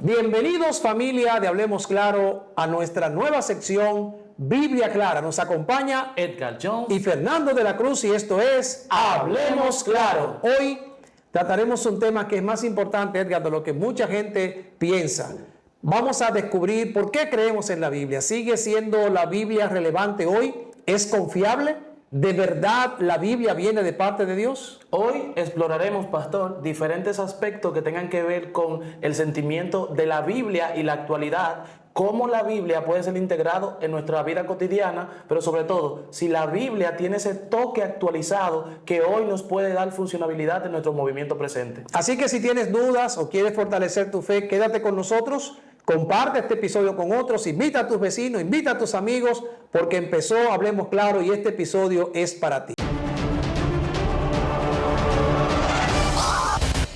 Bienvenidos familia de Hablemos Claro a nuestra nueva sección Biblia Clara. Nos acompaña Edgar Jones y Fernando de la Cruz y esto es Hablemos Claro. Hoy trataremos un tema que es más importante, Edgar, de lo que mucha gente piensa. Vamos a descubrir por qué creemos en la Biblia. ¿Sigue siendo la Biblia relevante hoy? ¿Es confiable? ¿De verdad la Biblia viene de parte de Dios? Hoy exploraremos, pastor, diferentes aspectos que tengan que ver con el sentimiento de la Biblia y la actualidad, cómo la Biblia puede ser integrado en nuestra vida cotidiana, pero sobre todo, si la Biblia tiene ese toque actualizado que hoy nos puede dar funcionalidad en nuestro movimiento presente. Así que si tienes dudas o quieres fortalecer tu fe, quédate con nosotros. Comparte este episodio con otros, invita a tus vecinos, invita a tus amigos, porque empezó Hablemos Claro y este episodio es para ti.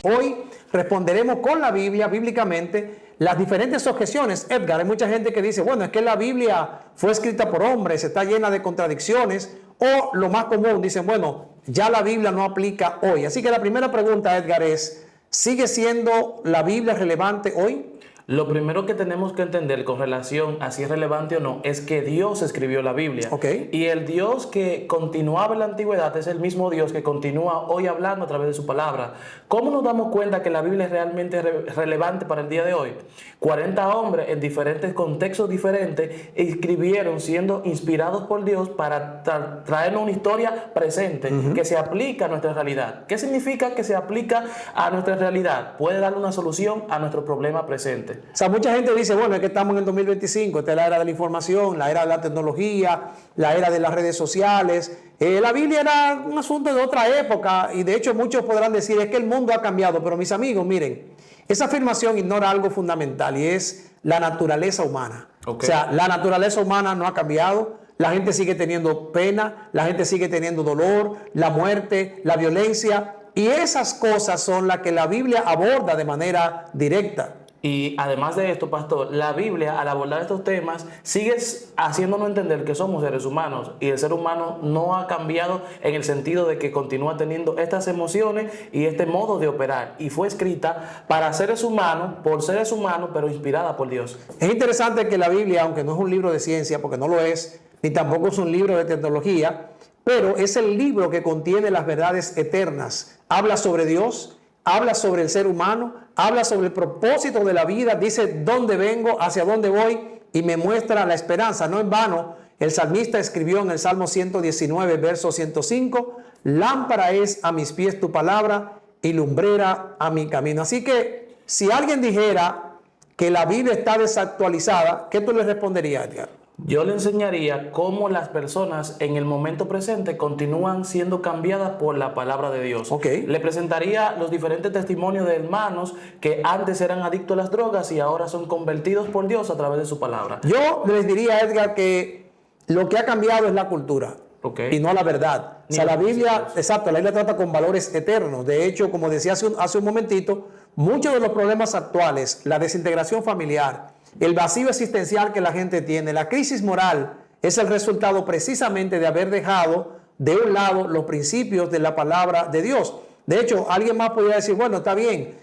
Hoy responderemos con la Biblia, bíblicamente, las diferentes objeciones. Edgar, hay mucha gente que dice, bueno, es que la Biblia fue escrita por hombres, está llena de contradicciones, o lo más común, dicen, bueno, ya la Biblia no aplica hoy. Así que la primera pregunta, Edgar, es, ¿sigue siendo la Biblia relevante hoy? Lo primero que tenemos que entender con relación a si es relevante o no es que Dios escribió la Biblia. Okay. Y el Dios que continuaba en la antigüedad es el mismo Dios que continúa hoy hablando a través de su palabra. ¿Cómo nos damos cuenta que la Biblia es realmente relevante para el día de hoy? 40 hombres en diferentes contextos diferentes escribieron siendo inspirados por Dios para traernos una historia presente que se aplica a nuestra realidad. ¿Qué significa que se aplica a nuestra realidad? Puede darle una solución a nuestro problema presente. O sea, mucha gente dice, bueno, es que estamos en el 2025, esta es la era de la información, la era de la tecnología, la era de las redes sociales. La Biblia era un asunto de otra época y de hecho muchos podrán decir, es que el mundo ha cambiado, pero mis amigos, miren, esa afirmación ignora algo fundamental y es la naturaleza humana. Okay. O sea, la naturaleza humana no ha cambiado, la gente sigue teniendo pena, la gente sigue teniendo dolor, la muerte, la violencia, y esas cosas son las que la Biblia aborda de manera directa. Y además de esto, pastor, la Biblia al abordar estos temas sigue haciéndonos entender que somos seres humanos y el ser humano no ha cambiado en el sentido de que continúa teniendo estas emociones y este modo de operar y fue escrita para seres humanos, por seres humanos, pero inspirada por Dios. Es interesante que la Biblia, aunque no es un libro de ciencia, porque no lo es, ni tampoco es un libro de tecnología, pero es el libro que contiene las verdades eternas. Habla sobre Dios, habla sobre el ser humano, habla sobre el propósito de la vida, dice dónde vengo, hacia dónde voy y me muestra la esperanza. No en vano, el salmista escribió en el Salmo 119, verso 105, lámpara es a mis pies tu palabra y lumbrera a mi camino. Así que si alguien dijera que la Biblia está desactualizada, ¿qué tú le responderías, Edgar? Yo le enseñaría cómo las personas en el momento presente continúan siendo cambiadas por la palabra de Dios. Okay. Le presentaría los diferentes testimonios de hermanos que antes eran adictos a las drogas y ahora son convertidos por Dios a través de su palabra. Yo les diría, Edgar, que lo que ha cambiado es la cultura. Okay. Y no la verdad. O sea, la Biblia, exacto, la Biblia trata con valores eternos. De hecho, como decía hace un momentito, muchos de los problemas actuales, la desintegración familiar, el vacío existencial que la gente tiene, la crisis moral, es el resultado precisamente de haber dejado de un lado los principios de la palabra de Dios. De hecho, alguien más podría decir, bueno, está bien,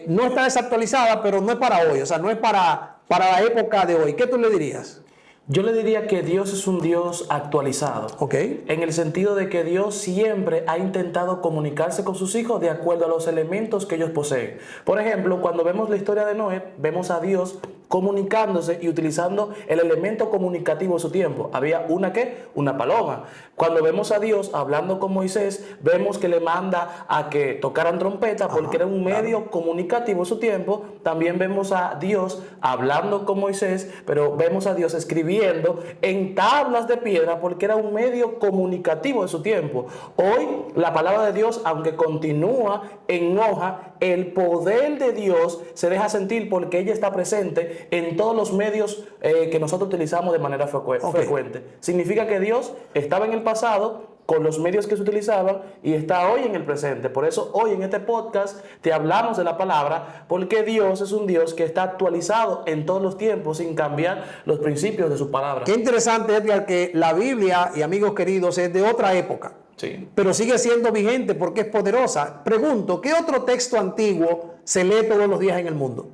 no está desactualizada, pero no es para hoy, o sea, no es para la época de hoy. ¿Qué tú le dirías? Yo le diría que Dios es un Dios actualizado. Okay. En el sentido de que Dios siempre ha intentado comunicarse con sus hijos de acuerdo a los elementos que ellos poseen. Por ejemplo, cuando vemos la historia de Noé, vemos a Dios comunicándose y utilizando el elemento comunicativo de su tiempo. Había una paloma. Cuando vemos a Dios hablando con Moisés, vemos que le manda a que tocaran trompeta porque era un medio comunicativo de su tiempo. También vemos a Dios hablando con Moisés, pero vemos a Dios escribiendo en tablas de piedra porque era un medio comunicativo de su tiempo. Hoy la palabra de Dios, aunque continúa en hoja, el poder de Dios se deja sentir porque ella está presente en todos los medios que nosotros utilizamos de manera frecuente. Significa que Dios estaba en el pasado con los medios que se utilizaban y está hoy en el presente. Por eso hoy en este podcast te hablamos de la palabra, porque Dios es un Dios que está actualizado en todos los tiempos sin cambiar los principios de su palabra. Qué interesante, Edgar, que la Biblia, y amigos queridos, es de otra época. Sí. Pero sigue siendo vigente porque es poderosa. Pregunto, ¿qué otro texto antiguo se lee todos los días en el mundo?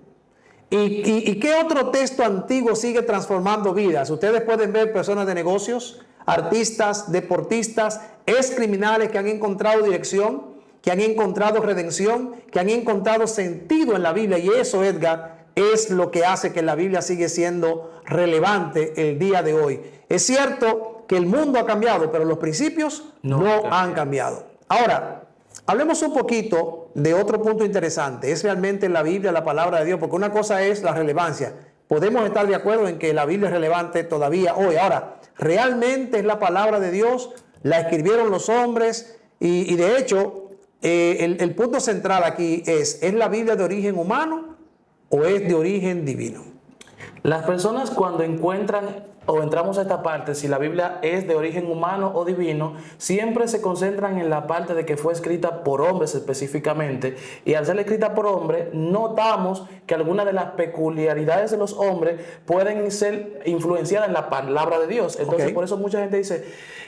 ¿Y qué otro texto antiguo sigue transformando vidas? Ustedes pueden ver personas de negocios, artistas, deportistas, ex criminales que han encontrado dirección, que han encontrado redención, que han encontrado sentido en la Biblia. Y eso, Edgar, es lo que hace que la Biblia sigue siendo relevante el día de hoy. Es cierto que el mundo ha cambiado, pero los principios no han cambiado. Ahora, hablemos un poquito de otro punto interesante. Es realmente la Biblia, la palabra de Dios, porque una cosa es la relevancia. Podemos estar de acuerdo en que la Biblia es relevante todavía hoy. Ahora, ¿realmente es la palabra de Dios? ¿La escribieron los hombres? Y de hecho, el punto central aquí ¿es la Biblia de origen humano o es de origen divino? Las personas cuando encuentran o entramos a esta parte, si la Biblia es de origen humano o divino, siempre se concentran en la parte de que fue escrita por hombres específicamente, y al ser escrita por hombres, notamos que algunas de las peculiaridades de los hombres pueden ser influenciadas en la palabra de Dios. Entonces, por eso mucha gente dice,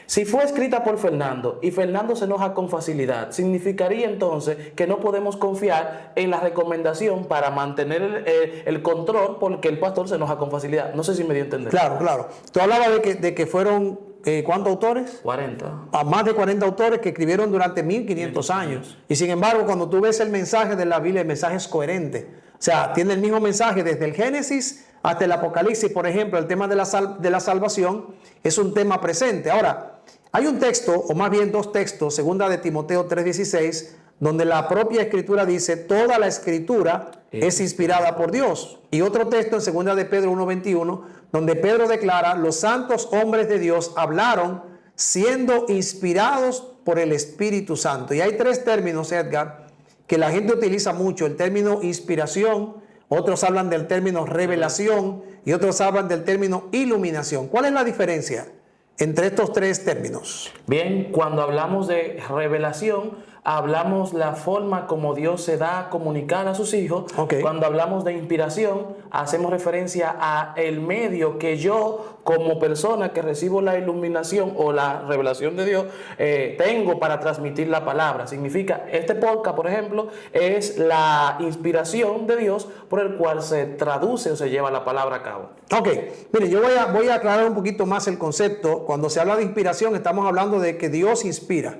si fue escrita por Fernando y Fernando se enoja con facilidad, significaría entonces que no podemos confiar en la recomendación para mantener el control porque el pastor se enoja con facilidad. No sé si me dio a entender. Claro, claro. Tú hablabas de que fueron, ¿cuántos autores? 40. A más de 40 autores que escribieron durante 1500 años. Y sin embargo, cuando tú ves el mensaje de la Biblia, el mensaje es coherente. O sea, tiene el mismo mensaje desde el Génesis hasta el Apocalipsis. Por ejemplo, el tema de la salvación es un tema presente. Ahora, hay un texto, o más bien dos textos, segunda de Timoteo 3:16, donde la propia Escritura dice, toda la Escritura es inspirada por Dios. Y otro texto en segunda de Pedro 1:21, donde Pedro declara, los santos hombres de Dios hablaron siendo inspirados por el Espíritu Santo. Y hay tres términos, Edgar, que la gente utiliza mucho. El término inspiración, otros hablan del término revelación y otros hablan del término iluminación. ¿Cuál es la diferencia entre estos tres términos? Bien, cuando hablamos de revelación, hablamos la forma como Dios se da a comunicar a sus hijos. Cuando hablamos de inspiración, hacemos referencia a el medio que yo, como persona que recibo la iluminación o la revelación de Dios, tengo para transmitir la palabra. Significa, este podcast, por ejemplo, es la inspiración de Dios por el cual se traduce o se lleva la palabra a cabo. Ok, mire, yo voy a aclarar un poquito más el concepto. Cuando se habla de inspiración, estamos hablando de que Dios inspira.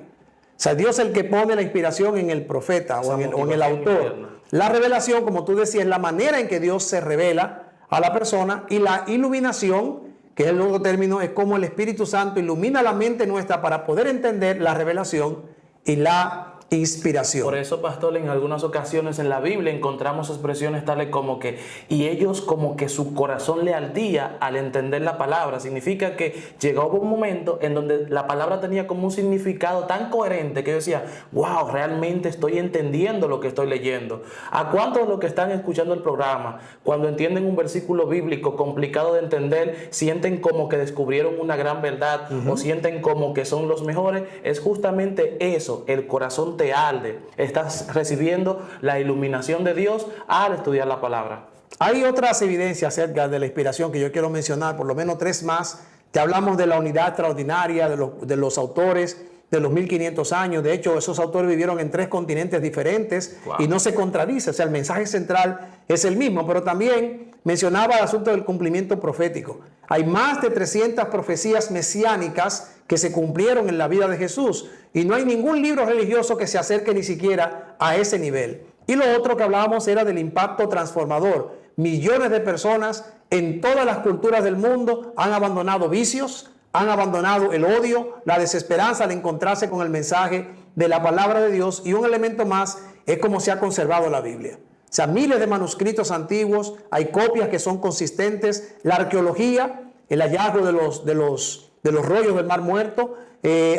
O sea, Dios es el que pone la inspiración en el profeta o en el autor. La revelación, como tú decías, es la manera en que Dios se revela a la persona. Y la iluminación, que es el otro término, es como el Espíritu Santo ilumina la mente nuestra para poder entender la revelación y la inspiración. Por eso, pastor, en algunas ocasiones en la Biblia encontramos expresiones tales como que, y ellos como que su corazón le ardía al entender la palabra. Significa que llegó un momento en donde la palabra tenía como un significado tan coherente que yo decía, wow, realmente estoy entendiendo lo que estoy leyendo. ¿A cuántos de los que están escuchando el programa, cuando entienden un versículo bíblico complicado de entender, sienten como que descubrieron una gran verdad o sienten como que son los mejores? Es justamente eso, el corazón te arde. Estás recibiendo la iluminación de Dios al estudiar la palabra. Hay otras evidencias, Edgar, de la inspiración que yo quiero mencionar, por lo menos tres más. Te hablamos de la unidad extraordinaria de los autores de los 1500 años. De hecho, esos autores vivieron en 3 continentes diferentes y no se contradice. O sea, el mensaje central es el mismo, pero también mencionaba el asunto del cumplimiento profético. Hay más de 300 profecías mesiánicas que se cumplieron en la vida de Jesús y no hay ningún libro religioso que se acerque ni siquiera a ese nivel. Y lo otro que hablábamos era del impacto transformador. Millones de personas en todas las culturas del mundo han abandonado vicios, han abandonado el odio, la desesperanza al encontrarse con el mensaje de la palabra de Dios. Y un elemento más es cómo se ha conservado la Biblia. O sea, miles de manuscritos antiguos, hay copias que son consistentes. La arqueología, el hallazgo de los rollos del Mar Muerto,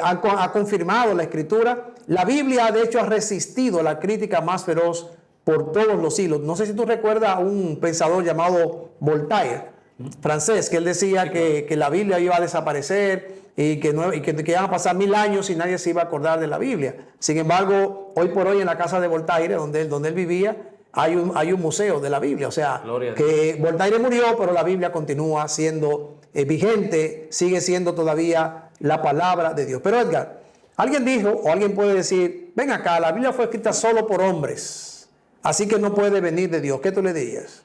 ha confirmado la escritura. La Biblia, de hecho, ha resistido la crítica más feroz por todos los siglos. No sé si tú recuerdas a un pensador llamado Voltaire, francés, que él decía que la Biblia iba a desaparecer y que iban a pasar 1000 años y nadie se iba a acordar de la Biblia. Sin embargo, hoy por hoy en la casa de Voltaire, donde él vivía, hay un museo de la Biblia. O sea, que Voltaire murió, pero la Biblia continúa siendo vigente, sigue siendo todavía la palabra de Dios. Pero Edgar, alguien dijo, o alguien puede decir, ven acá, la Biblia fue escrita solo por hombres, así que no puede venir de Dios. ¿Qué tú le dirías?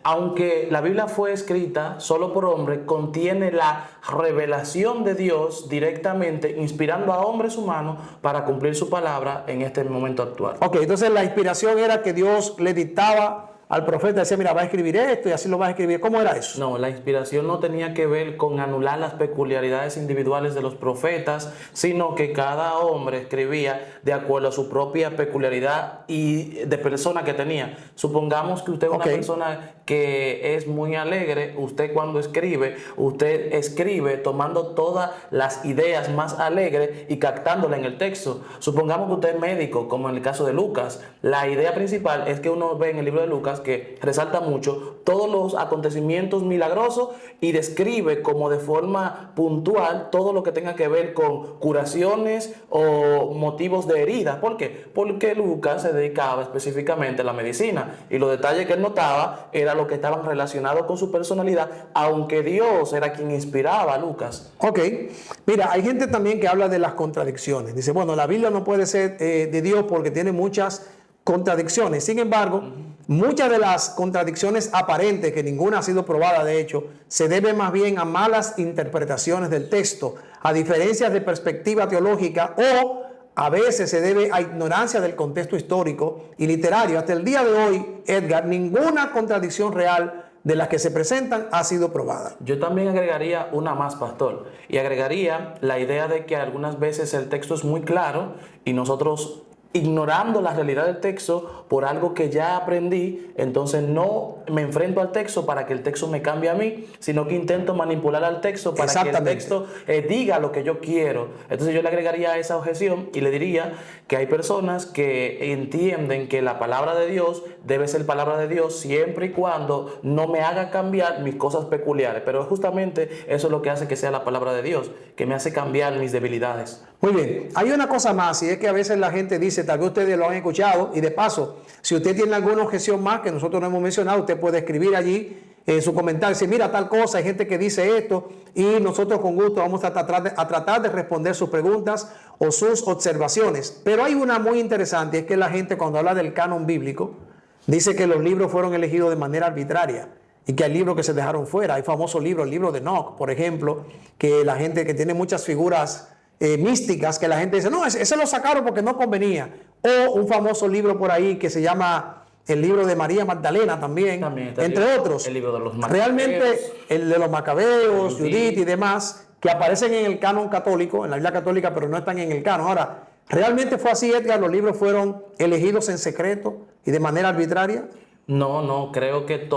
aunque la Biblia fue escrita solo por hombres, contiene la revelación de Dios directamente, inspirando a hombres humanos para cumplir su palabra en este momento actual. Ok, entonces la inspiración era que Dios le dictaba al profeta, decía, mira, va a escribir esto y así lo va a escribir. ¿Cómo era eso? No, la inspiración no tenía que ver con anular las peculiaridades individuales de los profetas, sino que cada hombre escribía de acuerdo a su propia peculiaridad y de persona que tenía. Supongamos que usted es una persona que es muy alegre, usted cuando escribe, usted escribe tomando todas las ideas más alegres y captándolas en el texto. Supongamos que usted es médico, como en el caso de Lucas. La idea principal es que uno ve en el libro de Lucas que resalta mucho todos los acontecimientos milagrosos y describe como de forma puntual todo lo que tenga que ver con curaciones o motivos de heridas. ¿Por qué? Porque Lucas se dedicaba específicamente a la medicina y los detalles que él notaba era lo que estaban relacionados con su personalidad, aunque Dios era quien inspiraba a Lucas. Ok, mira, hay gente también que habla de las contradicciones. Dice, bueno, la Biblia no puede ser de Dios porque tiene muchas contradicciones. Sin embargo, muchas de las contradicciones aparentes, que ninguna ha sido probada de hecho, se deben más bien a malas interpretaciones del texto, a diferencias de perspectiva teológica o a veces se debe a ignorancia del contexto histórico y literario. Hasta el día de hoy, Edgar, ninguna contradicción real de las que se presentan ha sido probada. Yo también agregaría una más, pastor, y agregaría la idea de que algunas veces el texto es muy claro y nosotros, ignorando la realidad del texto por algo que ya aprendí, entonces no me enfrento al texto para que el texto me cambie a mí, sino que intento manipular al texto para que el texto diga lo que yo quiero. Entonces yo le agregaría esa objeción y le diría que hay personas que entienden que la palabra de Dios debe ser palabra de Dios siempre y cuando no me haga cambiar mis cosas peculiares, pero justamente eso es lo que hace que sea la palabra de Dios, que me hace cambiar mis debilidades. Muy bien, hay una cosa más y es que a veces la gente dice, tal vez ustedes lo han escuchado y de paso, si usted tiene alguna objeción más que nosotros no hemos mencionado, usted puede escribir allí en su comentario, decir, mira tal cosa, hay gente que dice esto y nosotros con gusto vamos a tratar de responder sus preguntas o sus observaciones. Pero hay una muy interesante, es que la gente cuando habla del canon bíblico, dice que los libros fueron elegidos de manera arbitraria y que hay libros que se dejaron fuera. Hay famosos libros, el libro de Enoch, por ejemplo, que la gente que tiene muchas figuras místicas, que la gente dice, no, ese lo sacaron porque no convenía. O un famoso libro por ahí que se llama el libro de María Magdalena también entre otros. El libro de los Macabeos. Realmente el de los Macabeos, Judith y demás, que aparecen en el canon católico, en la Biblia católica, pero no están en el canon. Ahora, ¿realmente fue así, Edgar? ¿Los libros fueron elegidos en secreto y de manera arbitraria? No, creo que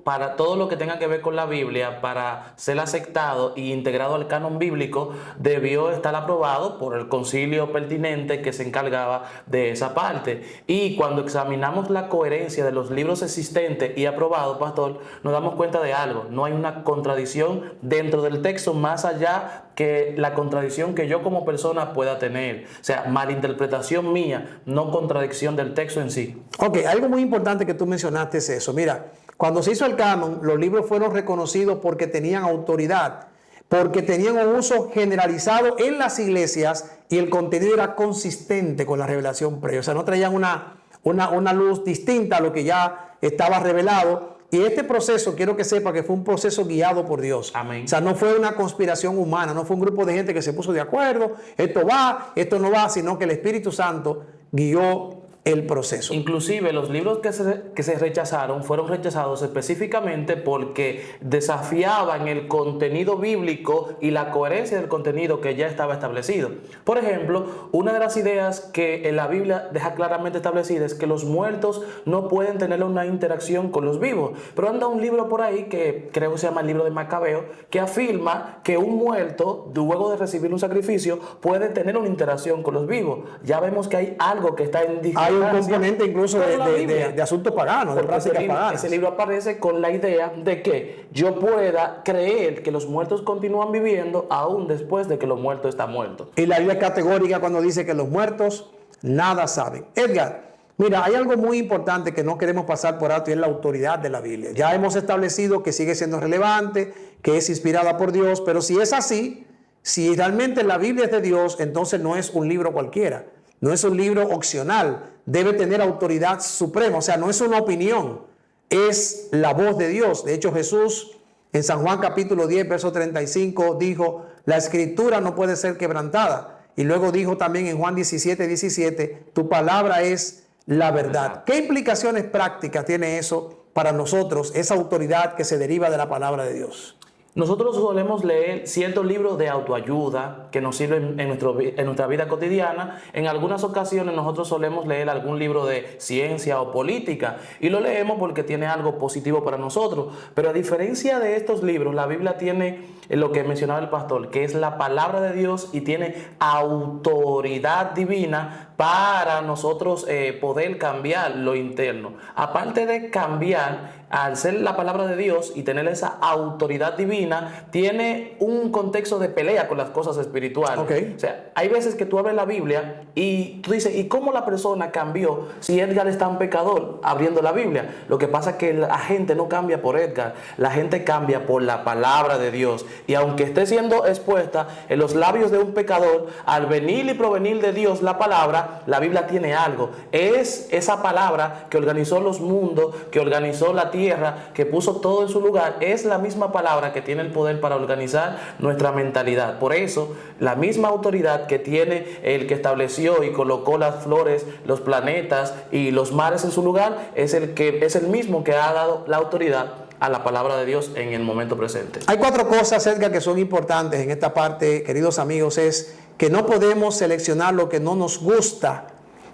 para todo lo que tenga que ver con la Biblia, para ser aceptado y integrado al canon bíblico, debió estar aprobado por el concilio pertinente que se encargaba de esa parte. Y cuando examinamos la coherencia de los libros existentes y aprobados, pastor, nos damos cuenta de algo. No hay una contradicción dentro del texto más allá que la contradicción que yo como persona pueda tener. O sea, malinterpretación mía, no contradicción del texto en sí. Ok, algo muy importante que tú mencionaste es eso. Mira, cuando se hizo el canon, los libros fueron reconocidos porque tenían autoridad, porque tenían un uso generalizado en las iglesias y el contenido era consistente con la revelación previa. O sea, no traían una luz distinta a lo que ya estaba revelado. Y este proceso, quiero que sepa que fue un proceso guiado por Dios. Amén. O sea, no fue una conspiración humana, no fue un grupo de gente que se puso de acuerdo, esto va, esto no va, sino que el Espíritu Santo guió el proceso. Inclusive los libros que se rechazaron fueron rechazados específicamente porque desafiaban el contenido bíblico y la coherencia del contenido que ya estaba establecido. Por ejemplo, una de las ideas que en la Biblia deja claramente establecida es que los muertos no pueden tener una interacción con los vivos. Pero anda un libro por ahí que creo que se llama el libro de Macabeo, que afirma que un muerto, luego de recibir un sacrificio, puede tener una interacción con los vivos. Ya vemos que hay algo que está en discordancia. Hay un componente incluso de asuntos paganos, de prácticas paganas. Ese libro aparece con la idea de que yo pueda creer que los muertos continúan viviendo aún después de que los muertos están muertos. Y la Biblia es categórica cuando dice que los muertos nada saben. Edgar, mira, hay algo muy importante que no queremos pasar por alto y es la autoridad de la Biblia. Ya hemos establecido que sigue siendo relevante, que es inspirada por Dios, pero si es así, si realmente la Biblia es de Dios, entonces no es un libro cualquiera. No es un libro opcional, debe tener autoridad suprema, o sea, no es una opinión. es la voz de Dios. De hecho, Jesús en San Juan capítulo 10, verso 35 dijo, la escritura no puede ser quebrantada. Y luego dijo también en Juan 17, 17, tu palabra es la verdad. ¿Qué implicaciones prácticas tiene eso para nosotros, esa autoridad que se deriva de la palabra de Dios? Nosotros solemos leer ciertos libros de autoayuda que nos sirven en nuestra vida cotidiana. En algunas ocasiones nosotros solemos leer algún libro de ciencia o política y lo leemos porque tiene algo positivo para nosotros. Pero a diferencia de estos libros, la Biblia tiene lo que mencionaba el pastor, que es la palabra de Dios y tiene autoridad divina para nosotros poder cambiar lo interno. Aparte de cambiar, al ser la palabra de Dios y tener esa autoridad divina, tiene un contexto de pelea con las cosas espirituales. Okay. O sea, hay veces que tú abres la Biblia y tú dices, ¿y cómo la persona cambió si Edgar es tan pecador abriendo la Biblia? Lo que pasa es que la gente no cambia por Edgar, la gente cambia por la palabra de Dios. Y aunque esté siendo expuesta en los labios de un pecador, al venir y provenir de Dios la palabra, la Biblia tiene algo. Es esa palabra que organizó los mundos, que organizó la tierra, que puso todo en su lugar. Es la misma palabra que tiene el poder para organizar nuestra mentalidad. Por eso, la misma autoridad que tiene el que estableció y colocó las flores, los planetas y los mares en su lugar, es el mismo que ha dado la autoridad a la palabra de Dios en el momento presente. Hay 4 cosas, Edgar, que son importantes en esta parte, queridos amigos, es que no podemos seleccionar lo que no nos gusta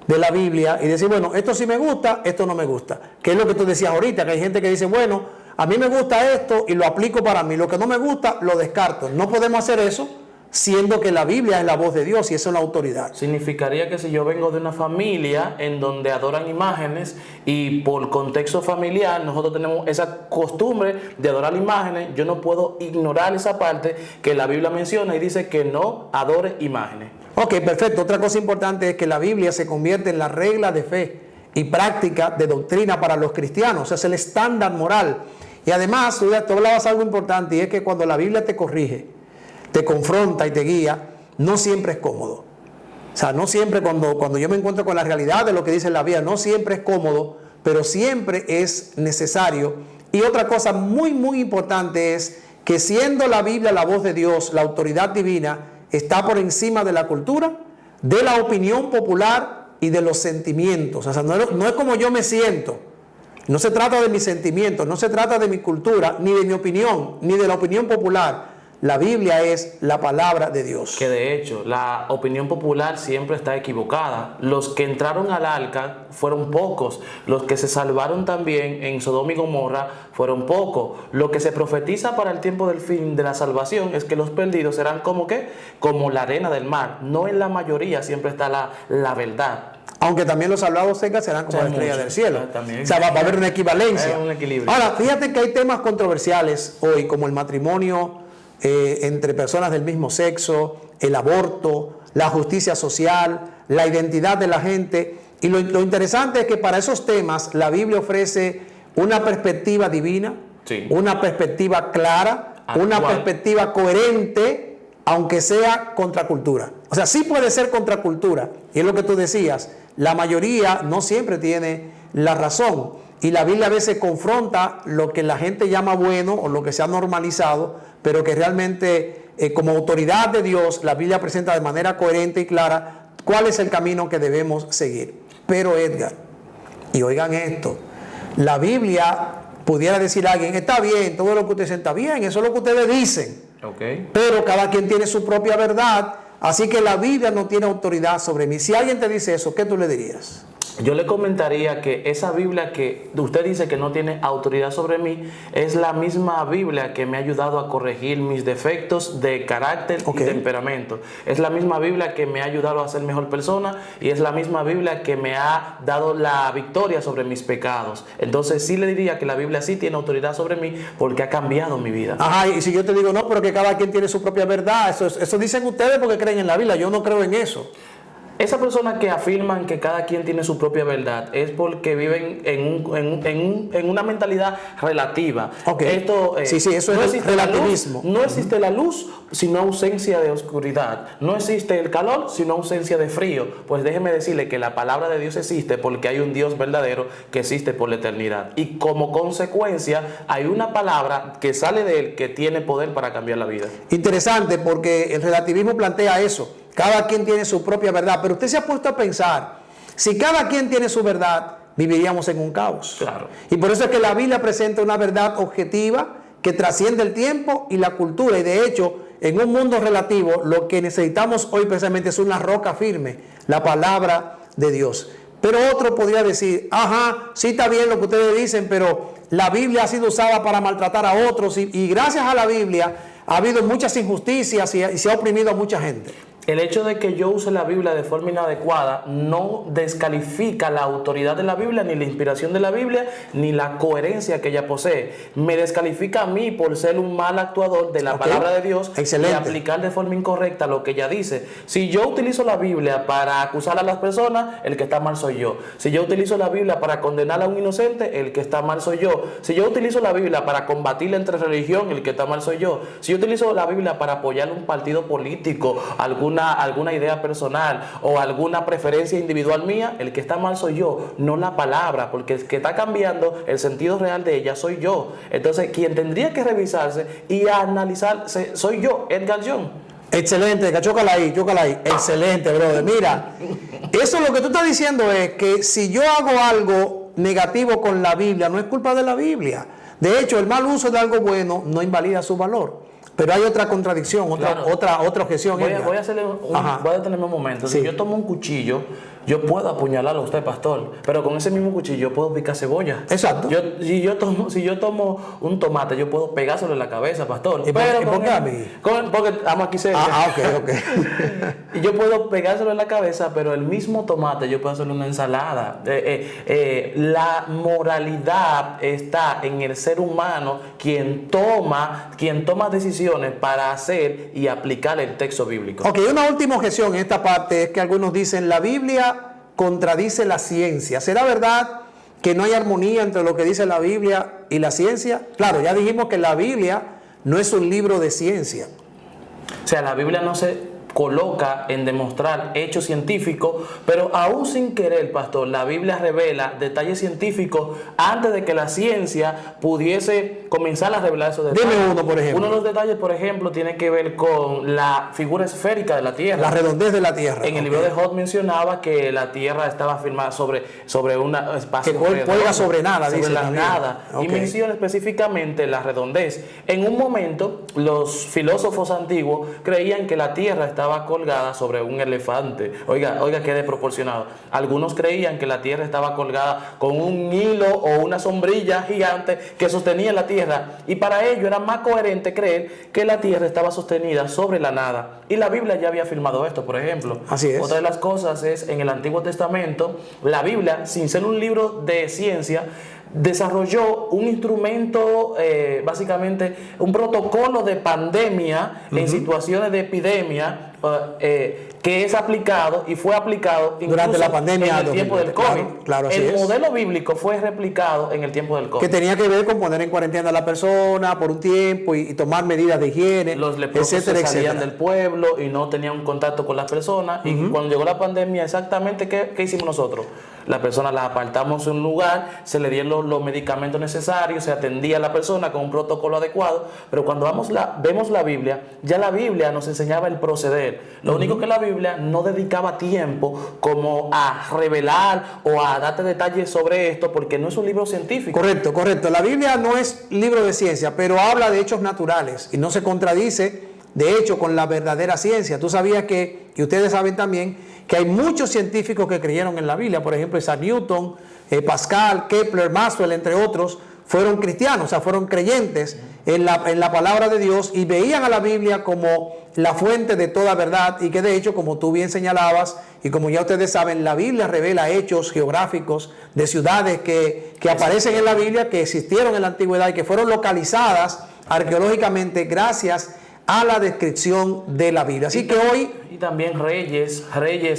de la Biblia y decir, bueno, esto sí me gusta, esto no me gusta. Que es lo que tú decías ahorita, que hay gente que dice, bueno, a mí me gusta esto y lo aplico para mí, lo que no me gusta lo descarto. No podemos hacer eso, siendo que la Biblia es la voz de Dios y eso es la autoridad. Significaría que si yo vengo de una familia en donde adoran imágenes y por contexto familiar nosotros tenemos esa costumbre de adorar imágenes, yo no puedo ignorar esa parte que la Biblia menciona y dice que no adore imágenes. Ok, perfecto. Otra cosa importante es que la Biblia se convierte en la regla de fe y práctica de doctrina para los cristianos. O sea, es el estándar moral. Y además, tú hablabas algo importante y es que cuando la Biblia te corrige, te confronta y te guía, no siempre es cómodo. O sea, no siempre cuando yo me encuentro con la realidad de lo que dice la Biblia, no siempre es cómodo, pero siempre es necesario. Y otra cosa muy, muy importante es que siendo la Biblia la voz de Dios, la autoridad divina, está por encima de la cultura, de la opinión popular y de los sentimientos. O sea, no es como yo me siento. No se trata de mis sentimientos, no se trata de mi cultura, ni de mi opinión, ni de la opinión popular. La Biblia es la palabra de Dios. Que de hecho, la opinión popular siempre está equivocada. Los que entraron al arca fueron pocos. Los que se salvaron también en Sodoma y Gomorra fueron pocos. Lo que se profetiza para el tiempo del fin de la salvación es que los perdidos serán como la arena del mar. No en la mayoría siempre está la verdad. Aunque también los salvados secas serán como la estrella del cielo. También. O sea, va a haber una equivalencia. Un equilibrio. Ahora, fíjate que hay temas controversiales hoy, como el matrimonio entre personas del mismo sexo, el aborto, la justicia social, la identidad de la gente. Y lo interesante es que para esos temas la Biblia ofrece una perspectiva divina, sí, una perspectiva clara, una perspectiva coherente, aunque sea contracultura. O sea, sí puede ser contracultura. Y es lo que tú decías, la mayoría no siempre tiene la razón. Y la Biblia a veces confronta lo que la gente llama bueno o lo que se ha normalizado, pero que realmente como autoridad de Dios, la Biblia presenta de manera coherente y clara cuál es el camino que debemos seguir. Pero Edgar, y oigan esto, la Biblia pudiera decir a alguien, está bien, todo lo que ustedes dicen está bien, eso es lo que ustedes dicen. Okay. Pero cada quien tiene su propia verdad, así que la Biblia no tiene autoridad sobre mí. Si alguien te dice eso, ¿qué tú le dirías? Yo le comentaría que esa Biblia que usted dice que no tiene autoridad sobre mí, es la misma Biblia que me ha ayudado a corregir mis defectos de carácter y temperamento. Es la misma Biblia que me ha ayudado a ser mejor persona y es la misma Biblia que me ha dado la victoria sobre mis pecados. Entonces sí le diría que la Biblia sí tiene autoridad sobre mí porque ha cambiado mi vida. Ajá, y si yo te digo no, pero que cada quien tiene su propia verdad, eso dicen ustedes porque creen en la Biblia, yo no creo en eso. Esas personas que afirman que cada quien tiene su propia verdad es porque viven en una mentalidad relativa. Okay. Esto, sí, eso no es el relativismo. No existe la luz sino ausencia de oscuridad. No existe el calor sino ausencia de frío. Pues déjeme decirle que la palabra de Dios existe porque hay un Dios verdadero que existe por la eternidad. Y como consecuencia hay una palabra que sale de él que tiene poder para cambiar la vida. Interesante, porque el relativismo plantea eso. Cada quien tiene su propia verdad, pero usted se ha puesto a pensar, si cada quien tiene su verdad, viviríamos en un caos. Claro. Y por eso es que la Biblia presenta una verdad objetiva que trasciende el tiempo y la cultura. Y de hecho, en un mundo relativo, lo que necesitamos hoy precisamente es una roca firme, la palabra de Dios. Pero otro podría decir, ajá, sí está bien lo que ustedes dicen, pero la Biblia ha sido usada para maltratar a otros y gracias a la Biblia ha habido muchas injusticias y se ha oprimido a mucha gente. El hecho de que yo use la Biblia de forma inadecuada no descalifica la autoridad de la Biblia, ni la inspiración de la Biblia, ni la coherencia que ella posee. Me descalifica a mí por ser un mal actuador de la palabra de Dios. Excelente. Y aplicar de forma incorrecta lo que ella dice. Si yo utilizo la Biblia para acusar a las personas, el que está mal soy yo. Si yo utilizo la Biblia para condenar a un inocente, el que está mal soy yo. Si yo utilizo la Biblia para combatir entre religión, el que está mal soy yo. Si yo utilizo la Biblia para apoyar un partido político, alguna idea personal o alguna preferencia individual mía, el que está mal soy yo, no la palabra, porque el que está cambiando el sentido real de ella soy yo. Entonces, quien tendría que revisarse y analizarse soy yo, Edgar John. Excelente, chócala ahí. Excelente, brother. Mira, eso lo que tú estás diciendo es que si yo hago algo negativo con la Biblia, no es culpa de la Biblia. De hecho, el mal uso de algo bueno no invalida su valor. Pero hay otra contradicción, otra objeción. Voy a detenerme un momento. Sí. Si yo tomo un cuchillo, yo puedo apuñalarlo a usted, pastor, pero con ese mismo cuchillo yo puedo picar cebolla. Exacto. Si yo tomo un tomate, yo puedo pegárselo en la cabeza, pastor. ¿Y por qué a mí? Porque estamos aquí cerca. Ok. Y yo puedo pegárselo en la cabeza, pero el mismo tomate yo puedo hacerle una ensalada. La moralidad está en el ser humano quien toma decisiones para hacer y aplicar el texto bíblico. Ok, una última objeción en esta parte es que algunos dicen la Biblia contradice la ciencia. ¿Será verdad que no hay armonía entre lo que dice la Biblia y la ciencia? Claro, ya dijimos que la Biblia no es un libro de ciencia. O sea, la Biblia no se coloca en demostrar hechos científicos, pero aún sin querer, pastor, la Biblia revela detalles científicos antes de que la ciencia pudiese comenzar a revelar esos detalles. Dime uno, por ejemplo. Uno de los detalles, por ejemplo, tiene que ver con la figura esférica de la Tierra. La redondez de la Tierra. En el libro de Job mencionaba que la Tierra estaba firmada sobre un espacio que cuelga sobre nada, sobre dice la nada. Y menciona específicamente la redondez. En un momento, los filósofos antiguos creían que la Tierra estaba colgada sobre un elefante. Oiga, qué desproporcionado. Algunos creían que la Tierra estaba colgada con un hilo o una sombrilla gigante que sostenía la Tierra, y para ello era más coherente creer que la Tierra estaba sostenida sobre la nada. Y la Biblia ya había afirmado esto, por ejemplo. Así es. Otra de las cosas es, en el Antiguo Testamento, la Biblia, sin ser un libro de ciencia, desarrolló un instrumento, básicamente un protocolo de pandemia en situaciones de epidemia, que es aplicado y fue aplicado durante la pandemia en el tiempo del COVID. Claro, así el es. modelo bíblico fue replicado en el tiempo del COVID. Que tenía que ver con poner en cuarentena a la persona por un tiempo y tomar medidas de higiene, los leprosos salían del pueblo y no tenían un contacto con las personas. Y cuando llegó la pandemia, exactamente ¿qué hicimos nosotros? Las personas las apartamos de un lugar, se le dieron los medicamentos necesarios, se atendía a la persona con un protocolo adecuado. Pero cuando vemos la Biblia, ya la Biblia nos enseñaba el proceder. Lo único que la Biblia no dedicaba tiempo como a revelar o a darte detalles sobre esto, porque no es un libro científico. Correcto. La Biblia no es libro de ciencia, pero habla de hechos naturales y no se contradice, de hecho, con la verdadera ciencia. Tú sabías que, y ustedes saben también, que hay muchos científicos que creyeron en la Biblia. Por ejemplo, Isaac Newton, Pascal, Kepler, Maxwell, entre otros, fueron cristianos, o sea, fueron creyentes en la palabra de Dios y veían a la Biblia como la fuente de toda verdad, y que de hecho, como tú bien señalabas y como ya ustedes saben, la Biblia revela hechos geográficos de ciudades que aparecen en la Biblia, que existieron en la antigüedad y que fueron localizadas arqueológicamente gracias a la descripción de la Biblia. Así que hoy... Y también reyes,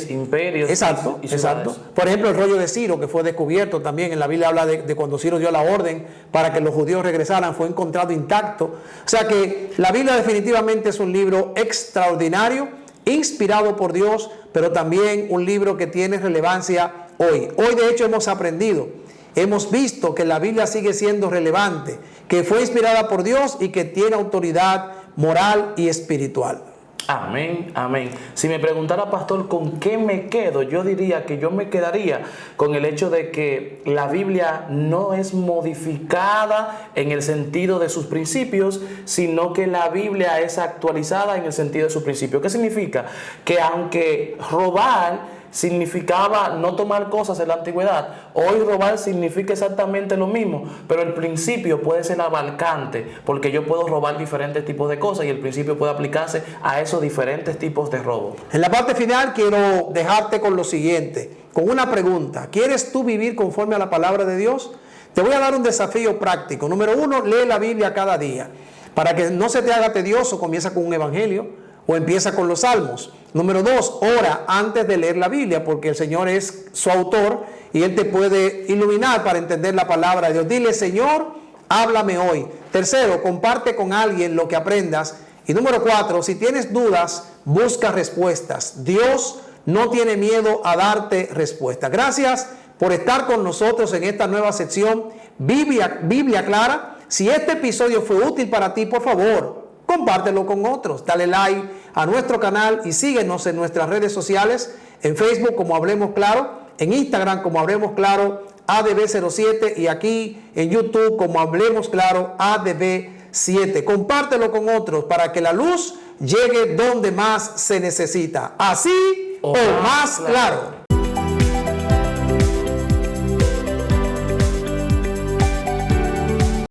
imperios. Exacto, y ciudades. exacto. Por ejemplo, el rollo de Ciro, que fue descubierto también, en la Biblia habla de cuando Ciro dio la orden para que los judíos regresaran, fue encontrado intacto. O sea que la Biblia definitivamente es un libro extraordinario, inspirado por Dios, pero también un libro que tiene relevancia hoy. Hoy de hecho hemos aprendido, hemos visto que la Biblia sigue siendo relevante, que fue inspirada por Dios y que tiene autoridad moral y espiritual. Amén, amén. Si me preguntara, pastor, ¿con qué me quedo? Yo diría que yo me quedaría con el hecho de que la Biblia no es modificada en el sentido de sus principios, sino que la Biblia es actualizada en el sentido de sus principios. ¿Qué significa? Que aunque robar significaba no tomar cosas en la antigüedad, hoy robar significa exactamente lo mismo, pero el principio puede ser abarcante, porque yo puedo robar diferentes tipos de cosas y el principio puede aplicarse a esos diferentes tipos de robo. En la parte final quiero dejarte con lo siguiente, con una pregunta. ¿Quieres tú vivir conforme a la palabra de Dios? Te voy a dar un desafío práctico. Número 1, lee la Biblia cada día. Para que no se te haga tedioso, comienza con un evangelio o empieza con los salmos. Número 2, ora antes de leer la Biblia, porque el Señor es su autor y Él te puede iluminar para entender la palabra de Dios. Dile, Señor, háblame hoy. Tercero, comparte con alguien lo que aprendas. Y número 4, si tienes dudas, busca respuestas. Dios no tiene miedo a darte respuestas. Gracias por estar con nosotros en esta nueva sección Biblia Clara. Si este episodio fue útil para ti, por favor, compártelo con otros. Dale like a nuestro canal y síguenos en nuestras redes sociales. En Facebook como Hablemos Claro, en Instagram como Hablemos Claro ADB07 y aquí en YouTube como Hablemos Claro ADB7. Compártelo con otros para que la luz llegue donde más se necesita. Así o más claro.